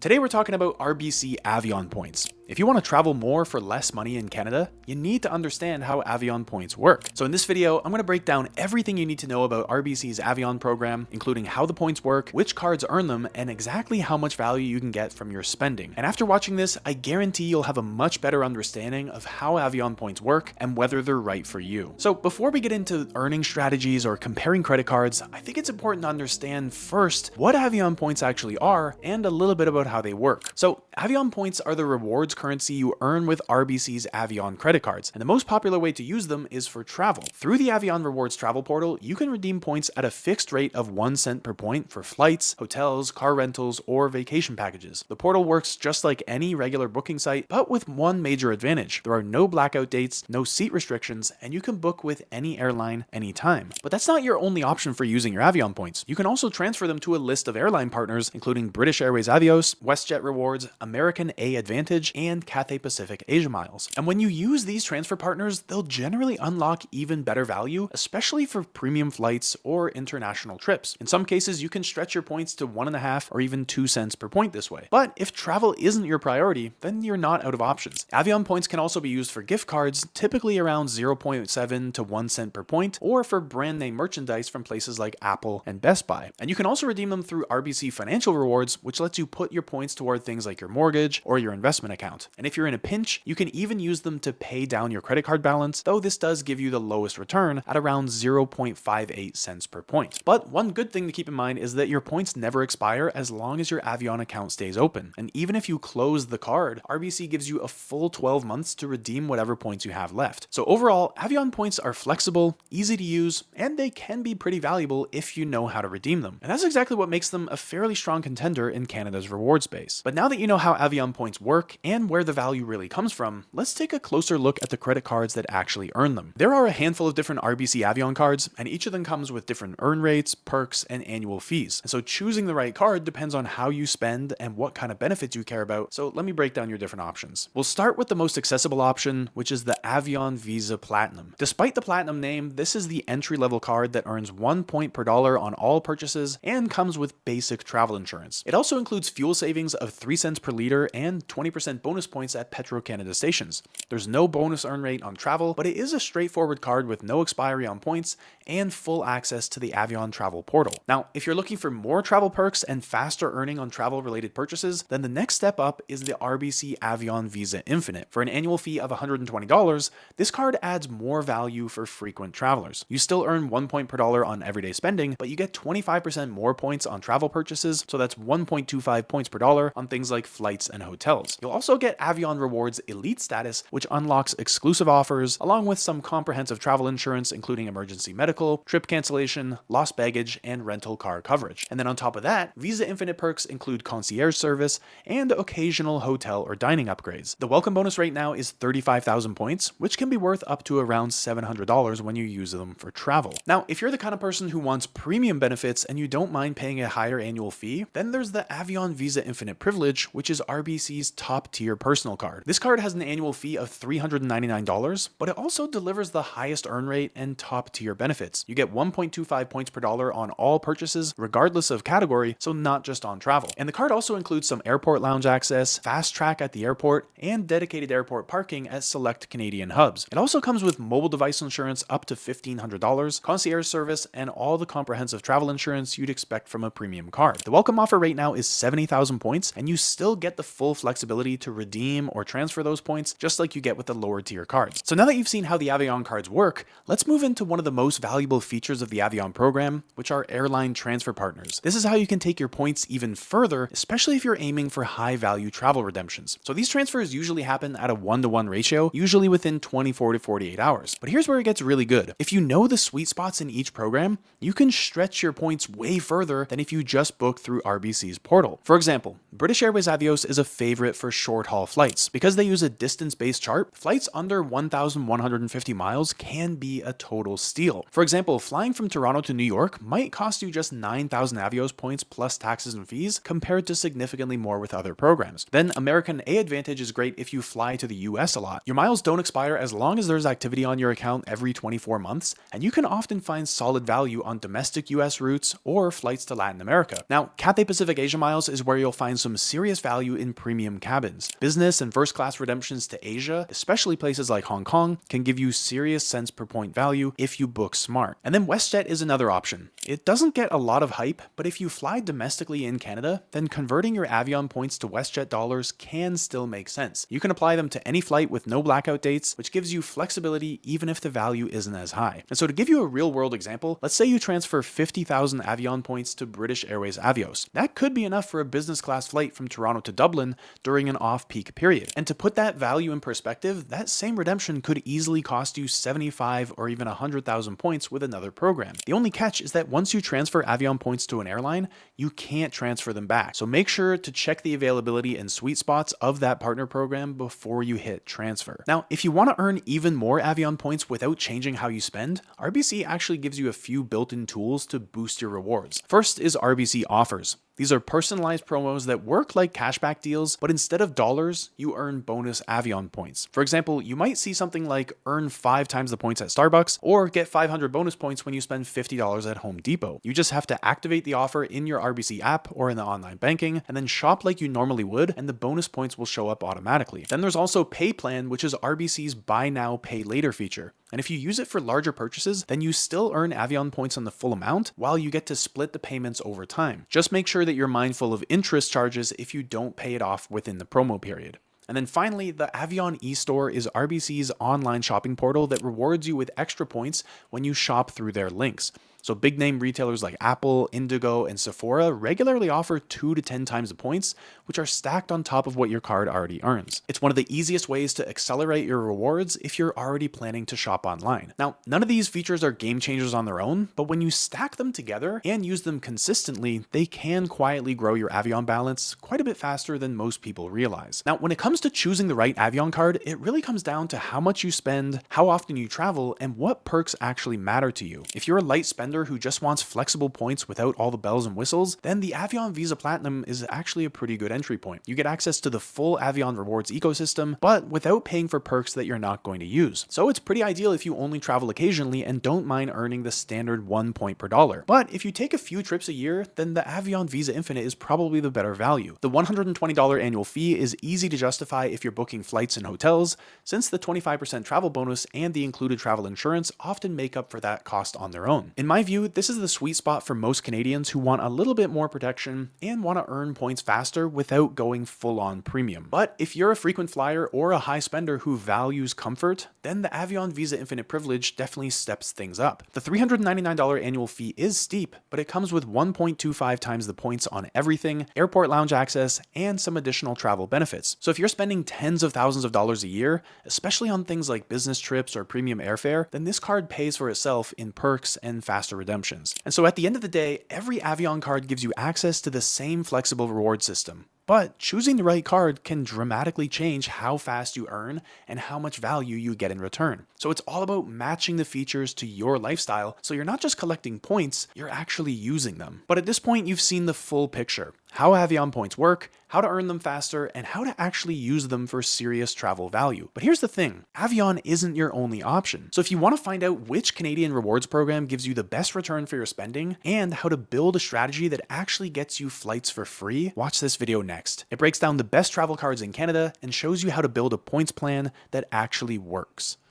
Today we're talking about RBC Avion points. If you want to travel more for less money in Canada, you need to understand how Avion points work. So in this video, I'm going to break down everything you need to know about RBC's Avion program, including how the points work, which cards earn them, and exactly how much value you can get from your spending. And after watching this, I guarantee you'll have a much better understanding of how Avion points work and whether they're right for you. So before we get into earning strategies or comparing credit cards, I think it's important to understand first what Avion points actually are and a little bit about how they work. So Avion points are the rewards currency you earn with RBC's Avion credit cards, and the most popular way to use them is for travel. Through the Avion Rewards travel portal, you can redeem points at a fixed rate of 1 cent per point for flights, hotels, car rentals, or vacation packages. The portal works just like any regular booking site, but with one major advantage. There are no blackout dates, no seat restrictions, and you can book with any airline anytime. But that's not your only option for using your Avion points. You can also transfer them to a list of airline partners, including British Airways Avios, WestJet Rewards, American A Advantage, and Cathay Pacific Asia Miles. And when you use these transfer partners, they'll generally unlock even better value, especially for premium flights or international trips. In some cases, you can stretch your points to 1.5 or even 2 cents per point this way. But if travel isn't your priority, then you're not out of options. Avion points can also be used for gift cards, typically around 0.7 to 1 cent per point, or for brand name merchandise from places like Apple and Best Buy. And you can also redeem them through RBC Financial Rewards, which lets you put your points toward things like your mortgage or your investment account. And if you're in a pinch, you can even use them to pay down your credit card balance, though this does give you the lowest return at around 0.58 cents per point. But one good thing to keep in mind is that your points never expire as long as your Avion account stays open. And even if you close the card, RBC gives you a full 12 months to redeem whatever points you have left. So overall, Avion points are flexible, easy to use, and they can be pretty valuable if you know how to redeem them. And that's exactly what makes them a fairly strong contender in Canada's reward space. But now that you know how Avion points work and where the value really comes from, let's take a closer look at the credit cards that actually earn them. There are a handful of different RBC Avion cards, and each of them comes with different earn rates, perks, and annual fees. And so choosing the right card depends on how you spend and what kind of benefits you care about. So let me break down your different options. We'll start with the most accessible option, which is the Avion Visa Platinum. Despite the Platinum name, this is the entry-level card that earns 1 point per dollar on all purchases and comes with basic travel insurance. It also includes fuel savings of 3 cents per liter and 20% bonus points at Petro-Canada stations. There's no bonus earn rate on travel, but it is a straightforward card with no expiry on points and full access to the Avion travel portal. Now, if you're looking for more travel perks and faster earning on travel-related purchases, then the next step up is the RBC Avion Visa Infinite. For an annual fee of $120, this card adds more value for frequent travelers. You still earn 1 point per dollar on everyday spending, but you get 25% more points on travel purchases, so that's 1.25 points per dollar on things like flights and hotels. You'll also get Avion Rewards Elite status, which unlocks exclusive offers, along with some comprehensive travel insurance, including emergency medical, trip cancellation, lost baggage, and rental car coverage. And then on top of that, Visa Infinite perks include concierge service and occasional hotel or dining upgrades. The welcome bonus right now is 35,000 points, which can be worth up to around $700 when you use them for travel. Now, if you're the kind of person who wants premium benefits and you don't mind paying a higher annual fee, then there's the Avion Visa Infinite Privilege, which is RBC's top-tier personal card. This card has an annual fee of $399, but it also delivers the highest earn rate and top-tier benefits. You get 1.25 points per dollar on all purchases, regardless of category, so not just on travel. And the card also includes some airport lounge access, fast track at the airport, and dedicated airport parking at select Canadian hubs. It also comes with mobile device insurance up to $1,500, concierge service, and all the comprehensive travel insurance you'd expect from a premium card. The welcome offer right now is 70,000 points, and you still get the full flexibility to redeem or transfer those points just like you get with the lower tier cards. So now that you've seen how the Avion cards work, let's move into one of the most valuable features of the Avion program, which are airline transfer partners. This is how you can take your points even further, especially if you're aiming for high value travel redemptions. So these transfers usually happen at a 1-to-1 ratio, usually within 24 to 48 hours. But here's where it gets really good. If you know the sweet spots in each program, you can stretch your points way further than if you just book through RBC's portal. For example, British Airways Avios is a favorite for short haul flights. Because they use a distance-based chart, flights under 1,150 miles can be a total steal. For example, flying from Toronto to New York might cost you just 9,000 Avios points plus taxes and fees, compared to significantly more with other programs. Then American A Advantage is great if you fly to the US a lot. Your miles don't expire as long as there's activity on your account every 24 months, and you can often find solid value on domestic US routes or flights to Latin America. Now, Cathay Pacific Asia Miles is where you'll find some serious value in premium cabins. Business and first class redemptions to Asia, especially places like Hong Kong, can give you serious cents per point value if you book smart. And then WestJet is another option. It doesn't get a lot of hype, but if you fly domestically in Canada, then converting your Avion points to WestJet dollars can still make sense. You can apply them to any flight with no blackout dates, which gives you flexibility even if the value isn't as high. And so to give you a real world example, let's say you transfer 50,000 Avion points to British Airways Avios. That could be enough for a business class flight from Toronto to Dublin during an off-peak period. And to put that value in perspective, that same redemption could easily cost you 75 or even 100,000 points with another program. The only catch is that once you transfer Avion points to an airline, you can't transfer them back. So make sure to check the availability and sweet spots of that partner program before you hit transfer. Now, if you want to earn even more Avion points without changing how you spend, RBC actually gives you a few built-in tools to boost your rewards. First is RBC Offers. These are personalized promos that work like cashback deals, but instead of dollars, you earn bonus Avion points. For example, you might see something like earn 5 times the points at Starbucks or get 500 bonus points when you spend $50 at Home Depot. You just have to activate the offer in your RBC app or in the online banking and then shop like you normally would, and the bonus points will show up automatically. Then there's also Pay Plan, which is RBC's buy now, pay later feature. And if you use it for larger purchases, then you still earn Avion points on the full amount while you get to split the payments over time. Just make sure that you're mindful of interest charges if you don't pay it off within the promo period. And then finally, the Avion eStore is RBC's online shopping portal that rewards you with extra points when you shop through their links. So big name retailers like Apple, Indigo, and Sephora regularly offer 2 to 10 times the points, which are stacked on top of what your card already earns. It's one of the easiest ways to accelerate your rewards if you're already planning to shop online. Now, none of these features are game changers on their own, but when you stack them together and use them consistently, they can quietly grow your Avion balance quite a bit faster than most people realize. Now, when it comes to choosing the right Avion card, it really comes down to how much you spend, how often you travel, and what perks actually matter to you. If you're a light spender who just wants flexible points without all the bells and whistles, then the Avion Visa Platinum is actually a pretty good entry point. You get access to the full Avion rewards ecosystem, but without paying for perks that you're not going to use. So it's pretty ideal if you only travel occasionally and don't mind earning the standard 1 point per dollar. But if you take a few trips a year, then the Avion Visa Infinite is probably the better value. The $120 annual fee is easy to justify if you're booking flights and hotels, since the 25% travel bonus and the included travel insurance often make up for that cost on their own. In my view, this is the sweet spot for most Canadians who want a little bit more protection and want to earn points faster without going full on premium. But if you're a frequent flyer or a high spender who values comfort, then the Avion Visa Infinite privilege definitely steps things up. The $399 annual fee is steep, but it comes with 1.25 times the points on everything, airport lounge access, and some additional travel benefits. So if you're spending tens of thousands of dollars a year, especially on things like business trips or premium airfare, then this card pays for itself in perks and faster redemptions. And so at the end of the day, every Avion card gives you access to the same flexible reward system. But choosing the right card can dramatically change how fast you earn and how much value you get in return. So it's all about matching the features to your lifestyle, so you're not just collecting points, you're actually using them. But at this point, you've seen the full picture: how Avion points work, how to earn them faster, and how to actually use them for serious travel value. But here's the thing, Avion isn't your only option. So if you want to find out which Canadian rewards program gives you the best return for your spending and how to build a strategy that actually gets you flights for free, watch this video next. It breaks down the best travel cards in Canada and shows you how to build a points plan that actually works.